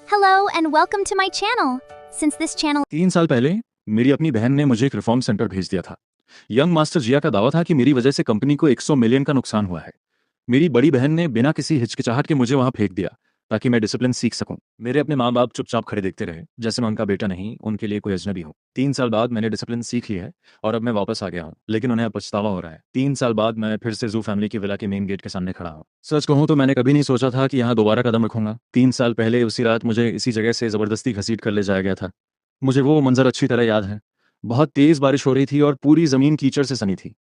Hello and welcome to my channel. Since this channel 3 साल पहले मेरी अपनी बहन ने मुझे एक रिफॉर्म सेंटर भेज दिया था। यंग मास्टर जिया का दावा था कि मेरी वजह से कंपनी को 100 मिलियन का नुकसान हुआ है। मेरी बड़ी बहन ने बिना किसी हिचकिचाहट के मुझे वहां फेंक दिया ताकि मैं डिसिप्लिन सीख सकूं। मेरे अपने माँ बाप चुपचाप खड़े देखते रहे, जैसे मैं उनका बेटा नहीं, उनके लिए कोई अजनबी हूँ। 3 साल बाद मैंने डिसिप्लिन सीख ली है और अब मैं वापस आ गया हूँ, लेकिन उन्हें अब पछतावा हो रहा है। 3 साल बाद मैं फिर से जू फैमिली की विला के मेन गेट के सामने खड़ा हूँ। सच कहूँ तो मैंने कभी नहीं सोचा था कि यहाँ दोबारा कदम रखूंगा। 3 साल पहले उसी रात मुझे इसी जगह से जबरदस्ती घसीट कर ले जाया गया था। मुझे वो मंजर अच्छी तरह याद है। बहुत तेज बारिश हो रही थी और पूरी जमीन कीचड़ से सनी थी।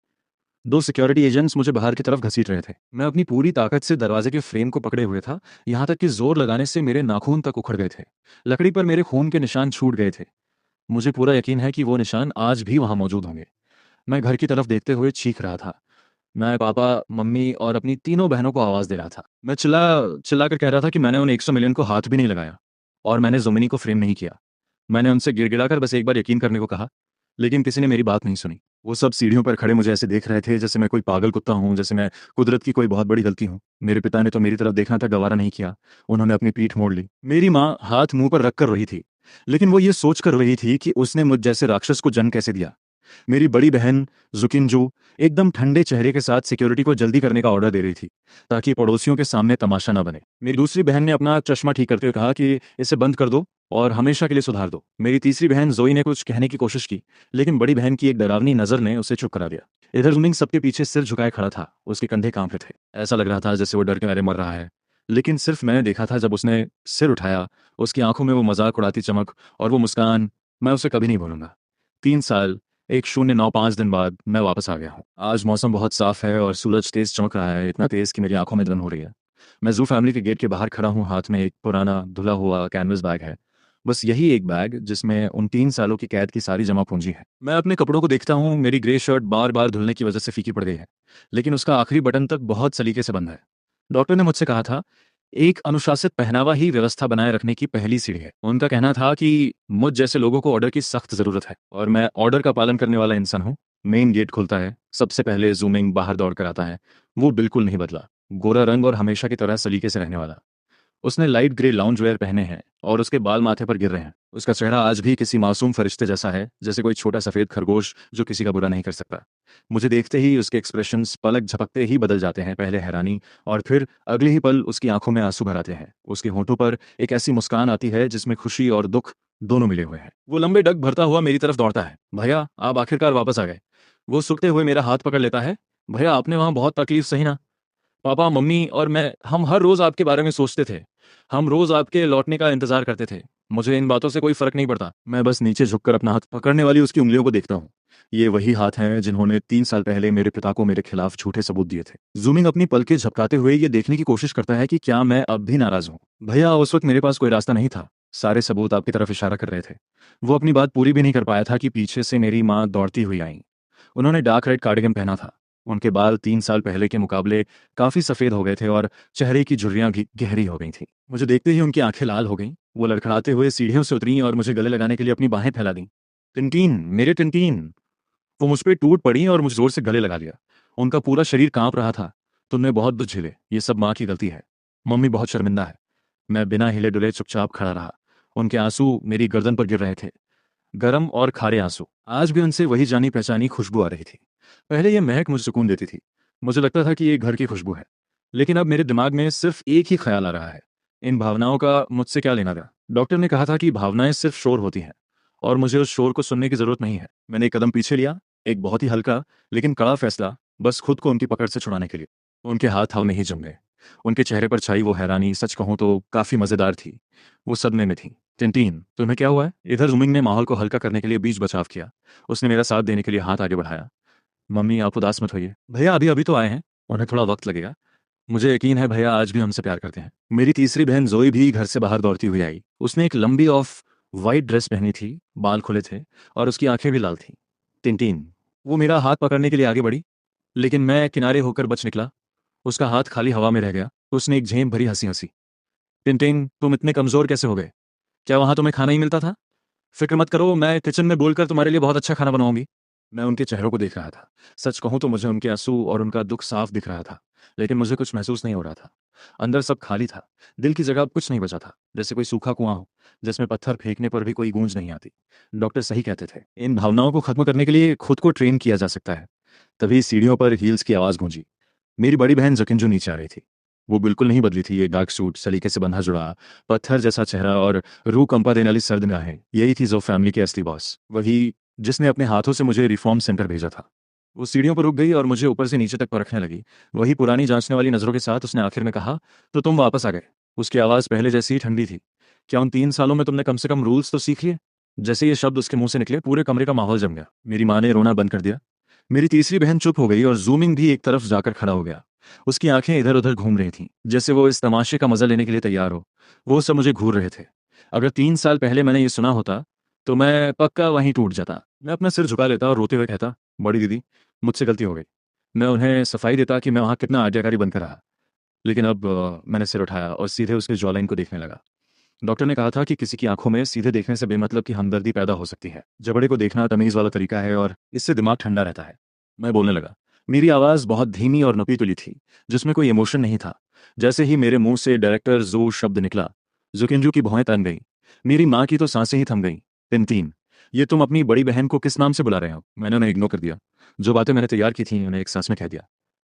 2 सिक्योरिटी एजेंट्स मुझे बाहर की तरफ घसीट रहे थे। मैं अपनी पूरी ताकत से दरवाजे के फ्रेम को पकड़े हुए था, यहाँ तक कि जोर लगाने से मेरे नाखून तक उखड़ गए थे। लकड़ी पर मेरे खून के निशान छूट गए थे। मुझे पूरा यकीन है कि वो निशान आज भी वहां मौजूद होंगे। मैं घर की तरफ देखते हुए चीख रहा था। मैं पापा, मम्मी और अपनी तीनों बहनों को आवाज दे रहा था। मैं चिल्ला चिल्ला कर कह रहा था कि मैंने उन 100 मिलियन को हाथ भी नहीं लगाया और मैंने जुमिनी को फ्रेम नहीं किया। मैंने उनसे गिड़गिड़ाकर बस एक बार यकीन करने को कहा, लेकिन किसी ने मेरी बात नहीं सुनी। वो सब सीढ़ियों पर खड़े मुझे ऐसे देख रहे थे जैसे मैं कोई पागल कुत्ता हूँ, जैसे मैं कुदरत की कोई बहुत बड़ी गलती हूँ। मेरे पिता ने तो मेरी तरफ देखना तक गवारा नहीं किया। उन्होंने अपनी पीठ मोड़ ली। मेरी माँ हाथ मुंह पर रख कर रही थी, लेकिन वो ये सोच कर रही थी कि उसने मुझ जैसे राक्षस को जन्म कैसे दिया। मेरी बड़ी बहन जुकिनजू एकदम ठंडे चेहरे के साथ सिक्योरिटी को जल्दी करने का ऑर्डर दे रही थी ताकि पड़ोसियों के सामने तमाशा न बने। मेरी दूसरी बहन ने अपना चश्मा ठीक करते हुए कहा कि इसे बंद कर दो और हमेशा के लिए सुधार दो। मेरी तीसरी बहन जोई ने कुछ कहने की कोशिश की, लेकिन बड़ी बहन की एक डरावनी नजर ने उसे चुप करा दिया। इधर जुमिंग सबके पीछे सिर झुकाए खड़ा था। उसके कंधे कांप रहे थे। ऐसा लग रहा था जैसे वो डर के मारे मर रहा है। लेकिन सिर्फ मैंने देखा था जब उसने सिर उठाया। उसकी आंखों में वो मजाक उड़ाती चमक और वो मुस्कान, मैं उसे कभी नहीं भूलूंगा। 3 साल 1095 दिन बाद मैं वापस आ गया हूँ। आज मौसम बहुत साफ है और सूरज तेज चमक रहा है, इतना तेज कि मेरी आंखों में जलन हो रही है। मैं जू फैमिली के गेट के बाहर खड़ा हूँ। हाथ में एक पुराना धुला हुआ कैनवस बैग है। बस यही एक बैग जिसमें उन 3 सालों की कैद की सारी जमा पूंजी है। मैं अपने कपड़ों को देखता हूँ। मेरी ग्रे शर्ट बार बार धुलने की वजह से फीकी पड़ गई है, लेकिन उसका आखिरी बटन तक बहुत सलीके से बंद है। डॉक्टर ने मुझसे कहा था, एक अनुशासित पहनावा ही व्यवस्था बनाए रखने की पहली सीढ़ी है। उनका कहना था कि मुझ जैसे लोगों को ऑर्डर की सख्त जरूरत है और मैं ऑर्डर का पालन करने वाला इंसान हूँ। मेन गेट खुलता है, सबसे पहले जूमिंग बाहर दौड़ कर आता है। वो बिल्कुल नहीं बदला। गोरा रंग और हमेशा की तरह सलीके से रहने वाला। उसने लाइट ग्रे लाउंज वेयर पहने हैं और उसके बाल माथे पर गिर रहे हैं। उसका चेहरा आज भी किसी मासूम फरिश्ते जैसा है, जैसे कोई छोटा सफेद खरगोश जो किसी का बुरा नहीं कर सकता। मुझे देखते ही उसके एक्सप्रेशंस पलक झपकते ही बदल जाते हैं। पहले हैरानी और फिर अगले ही पल उसकी आंखों में आंसू भर आते हैं। उसके होंठों पर एक ऐसी मुस्कान आती है जिसमें खुशी और दुख दोनों मिले हुए हैं। वो लंबे डग भरता हुआ मेरी तरफ दौड़ता है। भैया, आप आखिरकार वापस आ गए। वो सूखते हुए मेरा हाथ पकड़ लेता है। भैया, आपने वहां बहुत तकलीफ सही ना। पापा, मम्मी और मैं, हम हर रोज आपके बारे में सोचते थे। हम रोज आपके लौटने का इंतजार करते थे। मुझे इन बातों से कोई फर्क नहीं पड़ता। मैं बस नीचे झुककर अपना हाथ पकड़ने वाली उसकी उंगलियों को देखता हूँ। ये वही हाथ हैं जिन्होंने 3 साल पहले मेरे पिता को मेरे खिलाफ झूठे सबूत दिए थे। जूमिंग अपनी पलकें झपकाते हुए ये देखने की कोशिश करता है कि क्या मैं अब भी नाराज हूँ। भैया, उस वक्त मेरे पास कोई रास्ता नहीं था। सारे सबूत आपकी तरफ इशारा कर रहे थे। वो अपनी बात पूरी भी नहीं कर पाया था कि पीछे से मेरी माँ दौड़ती हुई आई। उन्होंने डार्क रेड कार्डिगन पहना था। उनके बाल 3 साल पहले के मुकाबले काफी सफेद हो गए थे और चेहरे की झुर्रियां गहरी हो गई थी। मुझे देखते ही उनकी आंखें लाल हो गईं। वो लड़खड़ाते हुए सीढ़ियों से उतरी और मुझे गले लगाने के लिए अपनी बाहें फैला दी। टिनटिन, मेरे टिनटिन। वो मुझ पे टूट पड़ी और मुझे जोर से गले लगा लिया। उनका पूरा शरीर कांप रहा था। तुमने बहुत दुख झेले, ये सब माँ की गलती है। मम्मी बहुत शर्मिंदा है। मैं बिना हिले डुले चुपचाप खड़ा रहा। उनके आंसू मेरी गर्दन पर गिर रहे थे, गरम और खारे आंसू। आज भी उनसे वही जानी पहचानी खुशबू आ रही थी। पहले ये महक मुझे सुकून देती थी। मुझे लगता था कि ये घर की खुशबू है। लेकिन अब मेरे दिमाग में सिर्फ एक ही ख्याल आ रहा है, इन भावनाओं का मुझसे क्या लेना देना। डॉक्टर ने कहा था कि भावनाएं सिर्फ शोर होती हैं और मुझे उस शोर को सुनने की जरूरत नहीं है। मैंने एक कदम पीछे लिया, एक बहुत ही हल्का लेकिन कड़ा फैसला, बस खुद को उनकी पकड़ से छुड़ाने के लिए। उनके हाथ हवा में ही जम गए। उनके चेहरे पर छाई वो हैरानी सच कहूं तो काफी मजेदार थी। वो सदमे में थी। टिंटीन, तुम्हें क्या हुआ है? इधर जुमिंग ने माहौल को हल्का करने के लिए बीच बचाव किया। उसने मेरा साथ देने के लिए हाथ आगे बढ़ाया। मम्मी, आप उदास मत होइए। भैया अभी अभी तो आए हैं, उन्हें थोड़ा वक्त लगेगा। मुझे यकीन है भैया आज भी हमसे प्यार करते हैं। मेरी तीसरी बहन जोई भी घर से बाहर दौड़ती हुई आई। उसने एक लंबी ऑफ वाइट ड्रेस पहनी थी, बाल खुले थे और उसकी आंखें भी लाल थीं। टिंटीन, वो मेरा हाथ पकड़ने के लिए आगे बढ़ी, लेकिन मैं किनारे होकर बच निकला। उसका हाथ खाली हवा में रह गया। उसने एक झेम भरी हंसी हंसी। टिंटिन, तुम इतने कमजोर कैसे हो गए? क्या वहां तुम्हें खाना ही मिलता था? फिक्र मत करो, मैं किचन में बोलकर तुम्हारे लिए बहुत अच्छा खाना बनाऊंगी। मैं उनके चेहरों को देख रहा था। सच कहूं तो मुझे उनके आंसू और उनका दुख साफ दिख रहा था। लेकिन मुझे कुछ महसूस नहीं हो रहा था। अंदर सब खाली था। दिल की जगह अब कुछ नहीं बचा था, जैसे कोई सूखा कुआं हो जिसमें पत्थर फेंकने पर भी कोई गूंज नहीं आती। डॉक्टर सही कहते थे, इन भावनाओं को खत्म करने के लिए खुद को ट्रेन किया जा सकता है। तभी सीढ़ियों पर हील्स की आवाज गूंजी। मेरी बड़ी बहन जकिंजू नीचे आ रही थी। वो बिल्कुल नहीं बदली थी। ये डार्क सूट, सलीके से बंधा जुड़ा, पत्थर जैसा चेहरा और रूह कंपा देने वाली सर्द निगाहें, यही थी जो फैमिली के असली बॉस, वही जिसने अपने हाथों से मुझे रिफॉर्म सेंटर भेजा था। वो सीढ़ियों पर रुक गई और मुझे ऊपर से नीचे तक परखने लगी। वही पुरानी जांचने वाली नजरों के साथ उसने आखिर में कहा, तो तुम वापस आ गए। उसकी आवाज़ पहले जैसी ही ठंडी थी। क्या उन 3 सालों में तुमने कम से कम रूल्स तो सीख लिए? जैसे ये शब्द उसके मुंह से निकले, पूरे कमरे का माहौल जम गया। मेरी माँ ने रोना बंद कर दिया। मेरी तीसरी बहन चुप हो गई और जूमिंग भी एक तरफ जाकर खड़ा हो गया। उसकी आंखें इधर उधर घूम रही थीं, जैसे वो इस तमाशे का मजा लेने के लिए तैयार हो। वो सब मुझे घूर रहे थे। अगर 3 साल पहले मैंने ये सुना होता तो मैं पक्का वहीं टूट जाता। मैं अपना सिर झुका लेता और रोते हुए कहता, बड़ी दीदी, मुझसे गलती हो गई। मैं उन्हें सफाई देता कि मैं वहाँ कितना आज्ञाकारी बनकर रहा। लेकिन अब मैंने सिर उठाया और सीधे उसके जॉलाइन को देखने लगा। डॉक्टर ने कहा था कि किसी की आंखों में सीधे देखने से बेमतलब की हमदर्दी पैदा हो सकती है। जबड़े को देखना तमीज वाला तरीका है और इससे दिमाग ठंडा रहता है। मैं बोलने लगा। मेरी आवाज बहुत धीमी और नपी तुली थी, जिसमें कोई इमोशन नहीं था। जैसे ही मेरे मुंह से डायरेक्टर जो शब्द निकला, जुकिंजू की भौहें तन गई। मेरी माँ की तो सांसें ही थम गईं। तिनतीन, ये तुम अपनी बड़ी बहन को किस नाम से बुला रहे हो? मैंने उन्हें इग्नोर कर दिया। जो बातें मैंने तैयार की थी उन्हें एक सांस में कह दिया।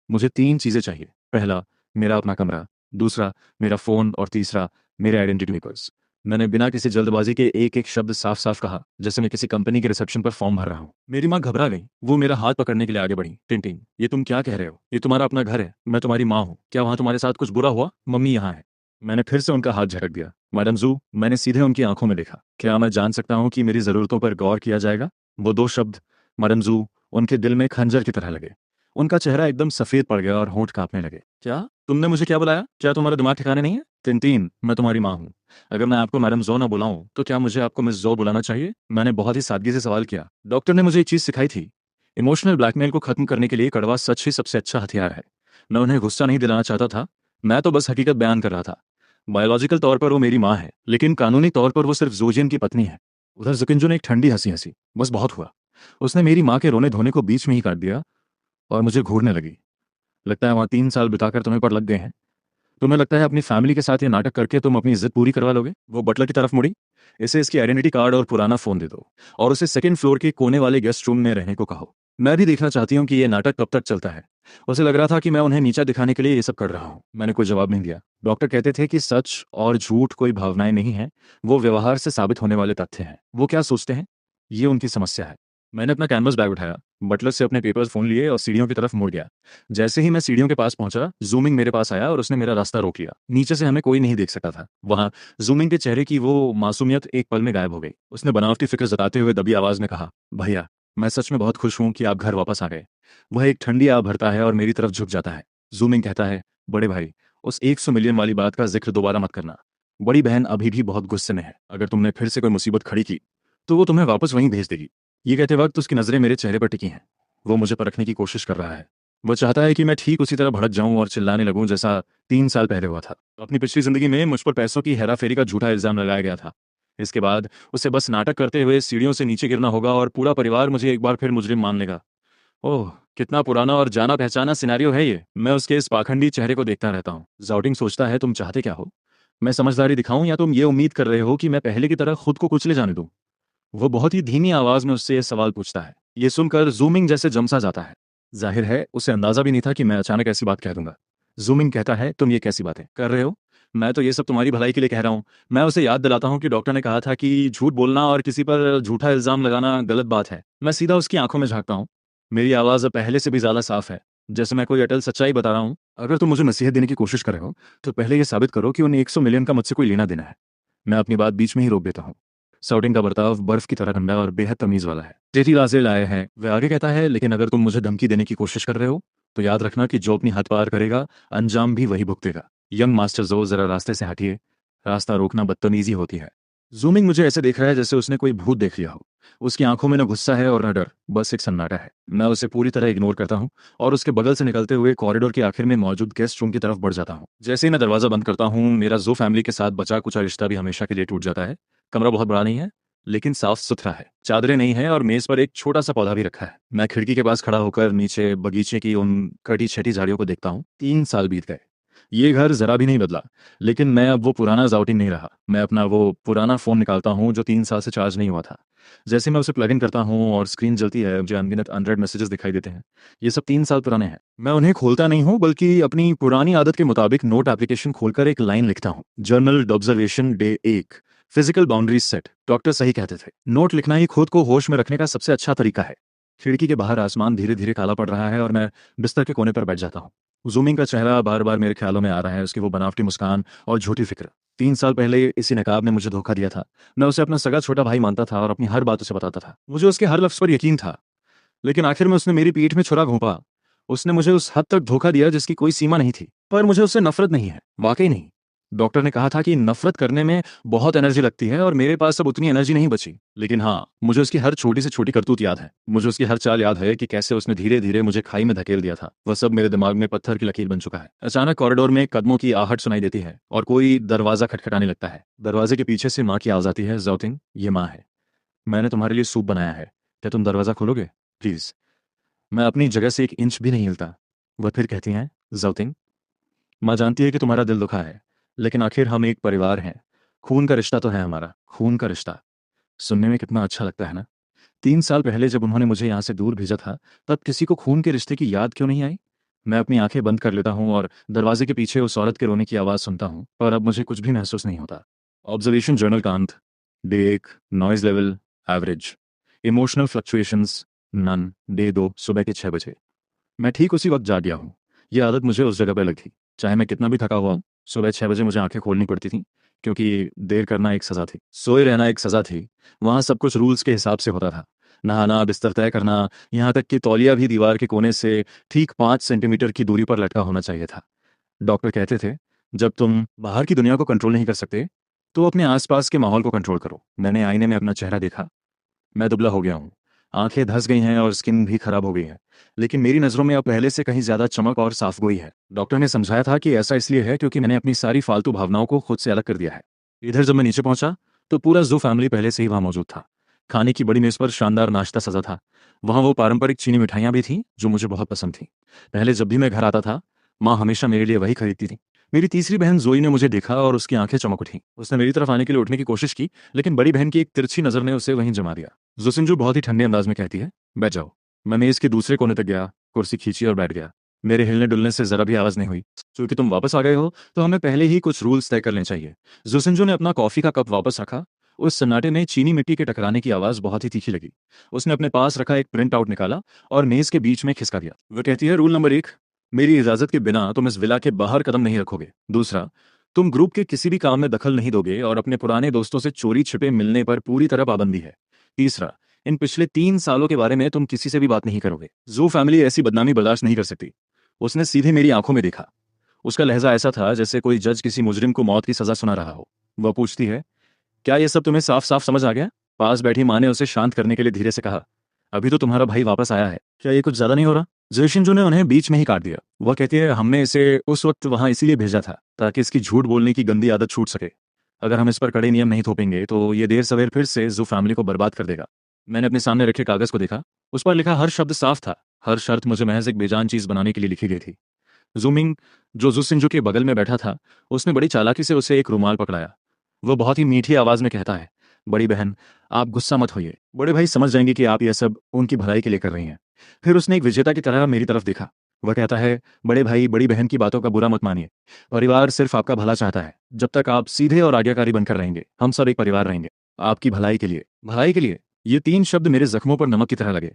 मुझे 3 चीजें चाहिए। पहला, मेरा अपना कमरा। दूसरा, मेरा फोन। और तीसरा, मेरे आइडेंटिटी पेपर्स। मैंने बिना किसी जल्दबाजी के एक एक शब्द साफ साफ कहा, जैसे मैं किसी कंपनी के रिसेप्शन पर फॉर्म भर रहा हूँ। मेरी माँ घबरा गई। वो मेरा हाथ पकड़ने के लिए आगे बढ़ी। टिनटिन, ये तुम क्या कह रहे हो? ये तुम्हारा अपना घर है। मैं तुम्हारी माँ हूँ। क्या वहाँ तुम्हारे साथ कुछ बुरा हुआ? मम्मी यहाँ है। मैंने फिर से उनका हाथ झटक दिया। मैडम जू, मैंने सीधे उनकी आंखों में देखा। क्या मैं जान सकता हूँ कि मेरी जरूरतों पर गौर किया जाएगा? वो 2 शब्द, मैडम जू, उनके दिल में खंजर की तरह लगे। उनका चेहरा एकदम सफेद पड़ गया और होंठ कांपने लगे। क्या तुमने मुझे क्या बुलाया? क्या तुम्हारा दिमाग ठिकाने नहीं है? तिनतीन, मैं तुम्हारी माँ हूँ। अगर मैं आपको मैडम जो ना बुलाऊं तो क्या मुझे आपको मिस जो बुलाना चाहिए? मैंने बहुत ही सादगी से सवाल किया। डॉक्टर ने मुझे एक चीज सिखाई थी, इमोशनल ब्लैकमेल को खत्म करने के लिए कड़वा सच ही सबसे अच्छा हथियार है। मैं उन्हें गुस्सा नहीं दिलाना चाहता था। मैं तो बस हकीकत बयान कर रहा था। बायोलॉजिकल तौर पर वो मेरी माँ है, लेकिन कानूनी तौर पर वो सिर्फ जोजियन की पत्नी है। उधर जुकिंजो ने एक ठंडी हंसी हंसी। बस बहुत हुआ। उसने मेरी माँ के रोने धोने को बीच में ही काट दिया और मुझे घूरने लगी। लगता है वहाँ 3 साल बिताकर तुम्हें पर लग गए हैं। तुम्हें लगता है अपनी फैमिली के साथ ये नाटक करके तुम अपनी इज्जत पूरी करवा लोगे? वो बटलर की तरफ मुड़ी। इसे इसकी आइडेंटिटी कार्ड और पुराना फोन दे दो और उसे सेकंड फ्लोर के कोने वाले गेस्ट रूम में रहने को कहो। मैं भी देखना चाहती हूँ कि ये नाटक कब तक चलता है। उसे लग रहा था कि मैं उन्हें नीचा दिखाने के लिए ये सब कर रहा हूँ। मैंने कोई जवाब नहीं दिया। डॉक्टर कहते थे कि सच और झूठ कोई भावनाएं नहीं है, वो व्यवहार से साबित होने वाले तथ्य हैं। वो क्या सोचते हैं, ये उनकी समस्या है। मैंने अपना कैनवस बैग उठाया, बटलर से अपने पेपर्स फोन लिए और सीढ़ियों की तरफ मुड़ गया। जैसे ही मैं सीढ़ियों के पास पहुंचा, जूमिंग मेरे पास आया और उसने मेरा रास्ता रोक लिया। नीचे से हमें कोई नहीं देख सकता था। वहां जूमिंग के चेहरे की वो मासूमियत एक पल में गायब हो गई। उसने बनावटी फिक्र जताते हुए दबी आवाज में कहा, भैया, मैं सच में बहुत खुश हूं कि आप घर वापस आ गए। वह एक ठंडी आह भरता है और मेरी तरफ झुक जाता है। जूमिंग कहता है, बड़े भाई, उस 100 मिलियन वाली बात का जिक्र दोबारा मत करना। बड़ी बहन अभी भी बहुत गुस्से में है। अगर तुमने फिर से कोई मुसीबत खड़ी की तो वो तुम्हें वापस वहीं भेज देगी। ये कहते वक्त उसकी नजरें मेरे चेहरे पर टिकी हैं। वो मुझे परखने की कोशिश कर रहा है। वो चाहता है कि मैं ठीक उसी तरह भड़क जाऊं और चिल्लाने लगूं जैसा 3 साल पहले हुआ था। अपनी पिछली जिंदगी में मुझ पर पैसों की हेराफेरी का झूठा इल्जाम लगाया गया था। इसके बाद उसे बस नाटक करते हुए सीढ़ियों से नीचे गिरना होगा और पूरा परिवार मुझे एक बार फिर मुजरिम मान लेगा। ओह, कितना पुराना और जाना पहचाना सिनेरियो है ये। मैं उसके इस पाखंडी चेहरे को देखता रहता हूँ। जाउटिंग सोचता है, तुम चाहते क्या हो? मैं समझदारी दिखाऊं या तुम ये उम्मीद कर रहे हो कि मैं पहले की तरह खुद को कुचले जाने दूं? वो बहुत ही धीमी आवाज में उससे यह सवाल पूछता है। ये सुनकर जूमिंग जैसे जमसा जाता है। जाहिर है उसे अंदाजा भी नहीं था कि मैं अचानक ऐसी बात कह दूंगा। जूमिंग कहता है, तुम ये कैसी बातें कर रहे हो? मैं तो ये सब तुम्हारी भलाई के लिए कह रहा हूँ। मैं उसे याद दिलाता हूँ कि डॉक्टर ने कहा था कि झूठ बोलना और किसी पर झूठा इल्जाम लगाना गलत बात है। मैं सीधा उसकी आंखों में झांकता हूँ। मेरी आवाज अब पहले से भी ज्यादा साफ है, जैसे मैं कोई अटल सच्चाई बता रहा हूँ। अगर तुम मुझे नसीहत देने की कोशिश कर रहे हो तो पहले ये साबित करो कि उन 100 मिलियन का मुझसे कोई लेना देना है। मैं अपनी बात बीच में ही रोक देता हूँ। साउटिंग का बर्ताव बर्फ की तरह ठंडा और बेहद तमीज वाला है। टेटी लाजे लाए हैं, वह आगे कहता है, लेकिन अगर तुम मुझे धमकी देने की कोशिश कर रहे हो तो याद रखना कि जो अपनी हद पार करेगा अंजाम भी वही भुगतेगा। यंग मास्टर जो, जरा रास्ते से हटिए। रास्ता रोकना बदतमीजी होती है। जूमिंग मुझे ऐसे देख रहा है जैसे उसने कोई भूत देख लिया हो। उसकी आंखों में न गुस्सा है और न डर, बस एक सन्नाटा है। मैं उसे पूरी तरह इग्नोर करता हूँ और उसके बगल से निकलते हुए कॉरिडोर के आखिर में मौजूद गेस्ट रूम की तरफ बढ़ जाता हूँ। जैसे ही मैं दरवाजा बंद करता हूँ, मेरा जो फैमिली के साथ बचा कुचा रिश्ता भी हमेशा के लिए टूट जाता है। कमरा बहुत बड़ा नहीं है, लेकिन साफ सुथरा है, चादरें नहीं है और मेज पर एक छोटा सा पौधा भी रखा है। मैं खिड़की के पास खड़ा होकर नीचे बगीचे की उन कटी छटी झाड़ियों को देखता हूँ। 3 साल बीत गए, ये घर जरा भी नहीं बदला, लेकिन मैं अब वो पुराना जाउटिन नहीं रहा। मैं अपना वो पुराना फोन निकालता हूँ जो 3 साल से चार्ज नहीं हुआ था। जैसे मैं उसे प्लग इन करता हूँ और स्क्रीन जलती है, मुझे अनगिनत अनरेड मैसेजेस दिखाई देते हैं। ये सब 3 साल पुराने हैं। मैं उन्हें खोलता नहीं हूँ, बल्कि अपनी पुरानी आदत के मुताबिक नोट एप्लीकेशन खोलकर एक लाइन लिखता हूँ, journal observation day 1, physical boundaries set. Doctor सही कहते थे, नोट लिखना ही खुद को होश में रखने का सबसे अच्छा तरीका है। खिड़की के बाहर आसमान धीरे धीरे काला पड़ रहा है और मैं बिस्तर के कोने पर बैठ जाता हूँ। जूमिंग का चेहरा बार बार मेरे ख्यालों में आ रहा है, उसकी वो बनावटी मुस्कान और झूठी फिक्र। 3 साल पहले इसी नकाब ने मुझे धोखा दिया था। मैं उसे अपना सगा छोटा भाई मानता था और अपनी हर बात उसे बताता था। मुझे उसके हर लफ्ज पर यकीन था, लेकिन आखिर में उसने मेरी पीठ में छुरा घोंपा। उसने मुझे उस हद तक धोखा दिया जिसकी कोई सीमा नहीं थी। पर मुझे उससे नफरत नहीं है, वाकई नहीं। डॉक्टर ने कहा था कि नफरत करने में बहुत एनर्जी लगती है और मेरे पास अब उतनी एनर्जी नहीं बची। लेकिन हाँ, मुझे उसकी हर छोटी से छोटी करतूत याद है। मुझे उसकी हर चाल याद है कि कैसे उसने धीरे धीरे मुझे खाई में धकेल दिया था। वह सब मेरे दिमाग में पत्थर की लकीर बन चुका है। अचानक कॉरिडोर में कदमों की आहट सुनाई देती है और कोई दरवाजा खटखटाने लगता है। दरवाजे के पीछे से माँ की आवाज आती है, जाउतिन, ये माँ है, मैंने तुम्हारे लिए सूप बनाया है, क्या तुम दरवाजा खोलोगे प्लीज? मैं अपनी जगह से एक इंच भी नहीं हिलता। वह फिर कहती हैं, जाउतिन, माँ जानती है कि तुम्हारा दिल दुखा है, लेकिन आखिर हम एक परिवार हैं। खून का रिश्ता तो है हमारा, खून का रिश्ता। सुनने में कितना अच्छा लगता है ना। 3 साल पहले जब उन्होंने मुझे यहाँ से दूर भेजा था, तब किसी को खून के रिश्ते की याद क्यों नहीं आई? मैं अपनी आंखें बंद कर लेता हूँ और दरवाजे के पीछे उस औरत के रोने की आवाज़ सुनता हूँ, पर अब मुझे कुछ भी महसूस नहीं होता। ऑब्जर्वेशन जर्नल का अंत, day 1, noise level average, emotional fluctuations none, day 2, सुबह के 6 बजे। मैं ठीक उसी वक्त जाग गया हूँ। यह आदत मुझे उस जगह पर लगी। चाहे मैं कितना भी थका हुआ हूँ, सुबह 6 बजे मुझे आंखें खोलनी पड़ती थी, क्योंकि देर करना एक सज़ा थी, सोए रहना एक सज़ा थी। वहाँ सब कुछ रूल्स के हिसाब से होता था। नहाना, बिस्तर तय करना, यहाँ तक कि तौलिया भी दीवार के कोने से ठीक 5 सेंटीमीटर की दूरी पर लटका होना चाहिए था। डॉक्टर कहते थे, जब तुम बाहर की दुनिया को कंट्रोल नहीं कर सकते, तो अपने आसपास के माहौल को कंट्रोल करो। मैंने आईने में अपना चेहरा देखा। मैं दुबला हो गया हूँ, आंखें धंस गई हैं और स्किन भी खराब हो गई है, लेकिन मेरी नज़रों में अब पहले से कहीं ज्यादा चमक और साफगोई है। डॉक्टर ने समझाया था कि ऐसा इसलिए है क्योंकि मैंने अपनी सारी फालतू भावनाओं को खुद से अलग कर दिया है। इधर जब मैं नीचे पहुंचा, तो पूरा जू फैमिली पहले से ही वहां मौजूद था। खाने की बड़ी मेज पर शानदार नाश्ता सजा था। वहां वो पारंपरिक चीनी मिठाइयां भी थीं जो मुझे बहुत पसंद थीं। पहले जब भी मैं घर आता था, माँ हमेशा मेरे लिए वही खरीदती थी। मेरी तीसरी बहन जोई ने मुझे देखा और उसकी आंखें चमक उठी। उसने मेरी तरफ आने के लिए उठने की कोशिश की, लेकिन बड़ी बहन की एक तिरछी नजर ने उसे वहीं जमा दिया। जोसिंजू बहुत ही ठंडे अंदाज में कहती है, बैठ जाओ। मैं मेज के दूसरे कोने तक गया, कुर्सी खींची और बैठ गया। मेरे हिलने डुलने से जरा भी आवाज नहीं हुई। क्योंकि तुम वापस आ गए हो, तो हमें पहले ही कुछ रूल्स तय कर लेने चाहिए। जोसिंजू ने अपना कॉफी का कप वापस रखा। उस सन्नाटे में चीनी मिट्टी के टकराने की आवाज बहुत ही तीखी लगी। उसने अपने पास रखा एक प्रिंट आउट निकाला और मेज के बीच में खिसका दिया। वह कहती है, रूल नंबर 1, मेरी इजाजत के बिना तुम इस विला के बाहर कदम नहीं रखोगे। दूसरा, तुम ग्रुप के किसी भी काम में दखल नहीं दोगे और अपने पुराने दोस्तों से चोरी छिपे मिलने पर पूरी तरह पाबंदी है। तीसरा, इन पिछले 3 सालों के बारे में तुम किसी से भी बात नहीं करोगे। जू फैमिली ऐसी बदनामी बर्दाश्त नहीं कर सकती। उसने सीधे मेरी आंखों में देखा। उसका लहजा ऐसा था जैसे कोई जज किसी मुजरिम को मौत की सजा सुना रहा हो। वह पूछती है, क्या ये सब तुम्हें साफ साफ समझ आ गया? पास बैठी माँ ने उसे शांत करने के लिए धीरे से कहा, अभी तो तुम्हारा भाई वापस आया है, क्या ये कुछ ज्यादा नहीं हो रहा? जोशिंजू ने उन्हें बीच में ही काट दिया। वह कहती है, हमने इसे उस वक्त वहां इसीलिए भेजा था ताकि इसकी झूठ बोलने की गंदी आदत छूट सके। अगर हम इस पर कड़े नियम नहीं थोपेंगे तो ये देर सवेर फिर से जू फैमिली को बर्बाद कर देगा। मैंने अपने सामने रखे कागज को देखा। उस पर लिखा हर शब्द साफ था। हर शर्त मुझे महज एक बेजान चीज बनाने के लिए लिखी गई थी। जूमिंग, जो जुसिंजू के बगल में बैठा था, उसने बड़ी चालाकी से उसे एक रुमाल पकड़ाया। वो बहुत ही मीठी आवाज में कहता है, बड़ी बहन, आप गुस्सा मत होइए। बड़े भाई समझ जाएंगे कि आप यह सब उनकी भलाई के लिए कर रही हैं। फिर उसने एक विजेता की तरह मेरी तरफ देखा। वह कहता है, बड़े भाई, बड़ी बहन की बातों का बुरा मत मानिए। परिवार सिर्फ आपका भला चाहता है। जब तक आप सीधे और आज्ञाकारी बनकर रहेंगे, हम सब एक परिवार रहेंगे। आपकी भलाई के लिए, भलाई के लिए। ये 3 शब्द मेरे जख्मों पर नमक की तरह लगे।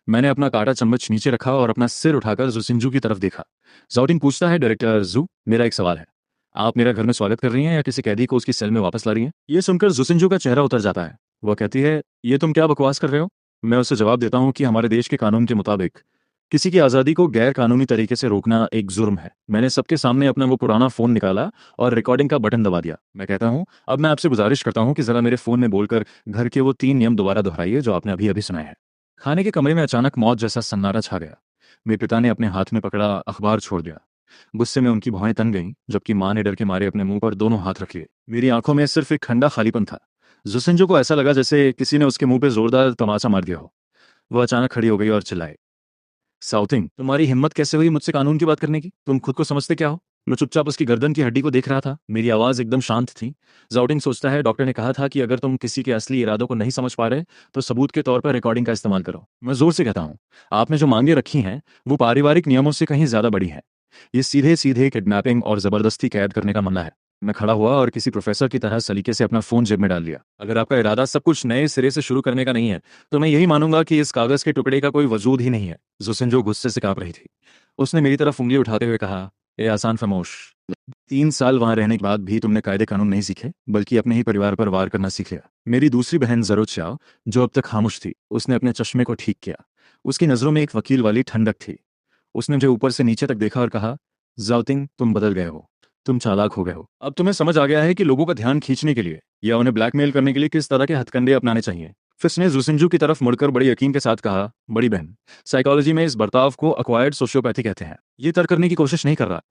मैंने अपना काटा चम्मच नीचे रखा और अपना सिर उठाकर जुसिंजू की तरफ देखा। जाउटिन पूछता है, डायरेक्टर जू, मेरा एक सवाल है। आप मेरा घर में स्वागत कर रही हैं या किसी कैदी को उसकी सेल में वापस ला रही हैं? ये सुनकर जुसिंजू का चेहरा उतर जाता है। वह कहती है, ये तुम क्या बकवास कर रहे हो? मैं उसे जवाब देता हूँ कि हमारे देश के कानून के मुताबिक किसी की आज़ादी को गैर कानूनी तरीके से रोकना एक जुर्म है। मैंने सबके सामने अपना वो पुराना फोन निकाला और रिकॉर्डिंग का बटन दबा दिया। मैं कहता हूँ, अब मैं आपसे गुजारिश करता हूँ कि जरा मेरे फोन में बोलकर घर के वो 3 नियम दोबारा दोहराइए जो आपने अभी अभी सुनाए हैं। खाने के कमरे में अचानक मौत जैसा सन्नाटा छा गया। मेरे पिता ने अपने हाथ में पकड़ा अखबार छोड़ दिया। गुस्से में उनकी भौहें तन गईं, जबकि माँ ने डर के मारे अपने मुंह पर दोनों हाथ रख लिए। मेरी आंखों में सिर्फ एक ठंडा खालीपन था। जुसेंजो को ऐसा लगा जैसे किसी ने उसके मुंह पे जोरदार तमाचा मार दिया हो। वह अचानक खड़ी हो गई और चिल्लाई, साउथिंग, तुम्हारी हिम्मत कैसे हुई मुझसे कानून की बात करने की? तुम खुद को समझते क्या हो? मैं चुपचाप उसकी गर्दन की हड्डी को देख रहा था। मेरी आवाज एकदम शांत थी। जाउटिंग सोचता है, डॉक्टर ने कहा था कि अगर तुम किसी के असली इरादों को नहीं समझ पा रहे तो सबूत के तौर पर रिकॉर्डिंग का इस्तेमाल करो। मैं जोर से कहता हूँ, आपने जो मांगे रखी हैं वो पारिवारिक नियमों से कहीं ज्यादा बड़ी हैं। ये सीधे सीधे किडनैपिंग और जबरदस्ती कैद करने का मामला है। मैं खड़ा हुआ और किसी प्रोफेसर की तरह सलीके से अपना फोन जेब में डाल लिया। अगर आपका इरादा सब कुछ नए सिरे से शुरू करने का नहीं है तो मैं यही मानूंगा कि इस कागज के टुकड़े का कोई वजूद ही नहीं है। जुसिंजो गुस्से से कांप रही थी। उसने मेरी तरफ उंगली उठाते हुए कहा, ए आसान फमोश, 3 साल वहां रहने के बाद भी तुमने कायदे कानून नहीं सीखे, बल्कि अपने ही परिवार पर वार करना सीख लिया। मेरी दूसरी बहन जरोचाओ, जो अब तक खामोश थी, उसने अपने चश्मे को ठीक किया। उसकी नजरों में एक वकील वाली ठंडक थी। उसने मुझे ऊपर से नीचे तक देखा और कहा, जाउतिंग, तुम बदल गए हो। तुम चालाक हो गए हो। अब तुम्हें समझ आ गया है कि लोगों का ध्यान खींचने के लिए या उन्हें ब्लैकमेल करने के लिए किस तरह के हथकंडे अपनाने चाहिए। फिर उसने जुसिंजू की तरफ मुड़कर बड़ी यकीन के साथ कहा, बड़ी बहन, साइकोलॉजी में इस बर्ताव को अक्वायर्ड सोशियोपैथी कहते हैं। ये तर्क करने की कोशिश नहीं कर रहा,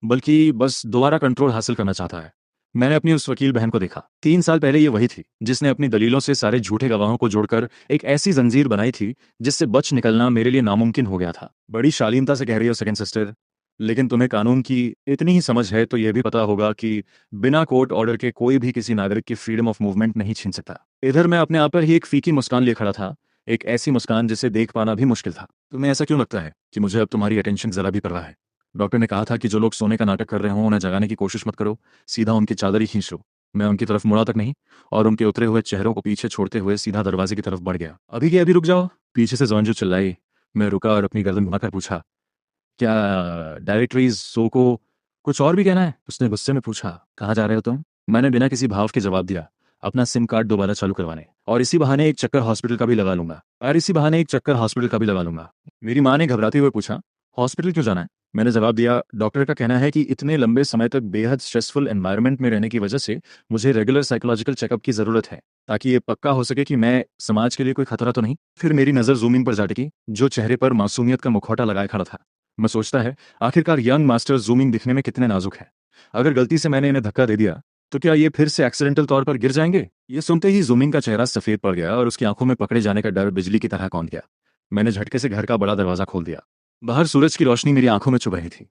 बल्कि बस दोबारा कंट्रोल हासिल करना चाहता है। मैंने अपनी उस वकील बहन को देखा। 3 साल पहले ये वही थी जिसने अपनी दलीलों से सारे झूठे गवाहों को जोड़कर एक ऐसी जंजीर बनाई थी जिससे बच निकलना मेरे लिए नामुमकिन हो गया था। बड़ी शालीनता से कह रही हो सेकंड सिस्टर, लेकिन तुम्हें कानून की इतनी ही समझ है तो यह भी पता होगा कि बिना कोर्ट ऑर्डर के कोई भी किसी नागरिक की फ्रीडम ऑफ मूवमेंट नहीं छीन सकता। इधर मैं अपने आप पर ही एक फीकी मुस्कान लिए खड़ा था, एक ऐसी मुस्कान जिसे देख पाना भी मुश्किल था। तुम्हें ऐसा क्यों लगता है कि मुझे अब तुम्हारी अटेंशन जरा भी परवाह है? डॉक्टर ने कहा था कि जो लोग सोने का नाटक कर रहे हों उन्हें जगाने की कोशिश मत करो, सीधा उनकी चादर ही खींच लो। मैं उनकी तरफ मुड़ा तक नहीं और उनके उतरे हुए चेहरों को पीछे छोड़ते हुए सीधा दरवाजे की तरफ बढ़ गया। अभी के अभी रुक जाओ, पीछे से जोंजू चिल्लाई। मैं रुका और अपनी गर्दन घुमाकर पूछा, क्या डायरेक्टरीज शो को कुछ और भी कहना है? उसने गुस्से में पूछा, कहाँ जा रहे हो तुम? मैंने बिना किसी भाव के जवाब दिया, अपना सिम कार्ड दोबारा चालू करवाने, और इसी बहाने एक चक्कर हॉस्पिटल का भी लगा लूंगा। मेरी माँ ने घबराते हुए पूछा, हॉस्पिटल क्यों जाना है? मैंने जवाब दिया, डॉक्टर का कहना है कि इतने लंबे समय तक बेहद स्ट्रेसफुल एनवायरनमेंट में रहने की वजह से मुझे रेगुलर साइकोलॉजिकल चेकअप की जरूरत है, ताकि ये पक्का हो सके कि मैं समाज के लिए कोई खतरा तो नहीं। फिर मेरी नजर जूमिंग पर जा टिकी, जो चेहरे पर मासूमियत का मुखौटा लगाए खड़ा था। मैं सोचता है, आखिरकार यंग मास्टर जूमिंग दिखने में कितने नाजुक है। अगर गलती से मैंने इन्हें धक्का दे दिया तो क्या ये फिर से एक्सीडेंटल तौर पर गिर जाएंगे? ये सुनते ही जूमिंग का चेहरा सफेद पड़ गया और उसकी आंखों में पकड़े जाने का डर बिजली की तरह कौंध गया। मैंने झटके से घर का बड़ा दरवाजा खोल दिया। बाहर सूरज की रोशनी मेरी आंखों में चुभ रही थी।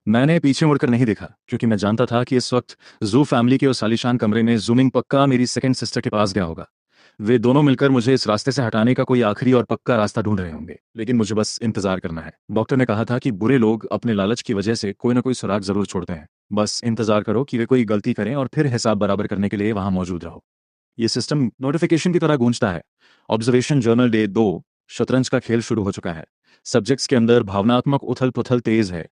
मैंने पीछे मुड़कर नहीं देखा, क्योंकि मैं जानता था कि इस वक्त जू फैमिली के उस आलीशान कमरे में जूमिंग पक्का मेरी सेकंड सिस्टर के पास गया होगा। वे दोनों मिलकर मुझे इस रास्ते से हटाने का कोई आखिरी और पक्का रास्ता ढूंढ रहे होंगे, लेकिन मुझे बस इंतजार करना है। डॉक्टर ने कहा था कि बुरे लोग अपने लालच की वजह से कोई ना कोई सुराग जरूर छोड़ते हैं। बस इंतजार करो कि वे कोई गलती करें और फिर हिसाब बराबर करने के लिए वहां मौजूद रहो। ये सिस्टम नोटिफिकेशन की तरह गूंजता है। ऑब्जर्वेशन जर्नल डे 2, शतरंज का खेल शुरू हो चुका है। सब्जेक्ट्स के अंदर भावनात्मक उथल पुथल तेज है।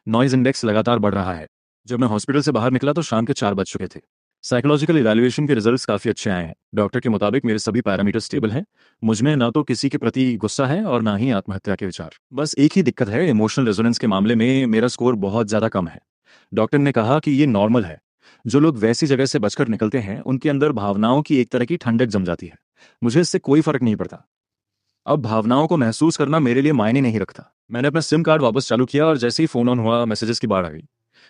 नॉइज इंडेक्स लगातार बढ़ रहा है। जब मैं हॉस्पिटल से बाहर निकला तो शाम के 4 बज चुके थे। साइकोलॉजिकल इवैल्यूएशन के रिजल्ट्स काफी अच्छे आए हैं। डॉक्टर के मुताबिक मेरे सभी पैरामीटर स्टेबल हैं। मुझमें ना तो किसी के प्रति गुस्सा है और ना ही आत्महत्या के विचार। बस एक ही दिक्कत है, इमोशनल रेजोनेंस के मामले में मेरा स्कोर बहुत ज्यादा कम है। डॉक्टर ने कहा कि ये नॉर्मल है। जो लोग वैसी जगह से बचकर निकलते हैं उनके अंदर भावनाओं की एक तरह की ठंडक जम जाती है। मुझे इससे कोई फर्क नहीं पड़ता। अब भावनाओं को महसूस करना मेरे लिए मायने नहीं रखता। मैंने अपना सिम कार्ड वापस चालू किया और जैसे ही फोन ऑन हुआ मैसेजेस की बाढ़ आ गई।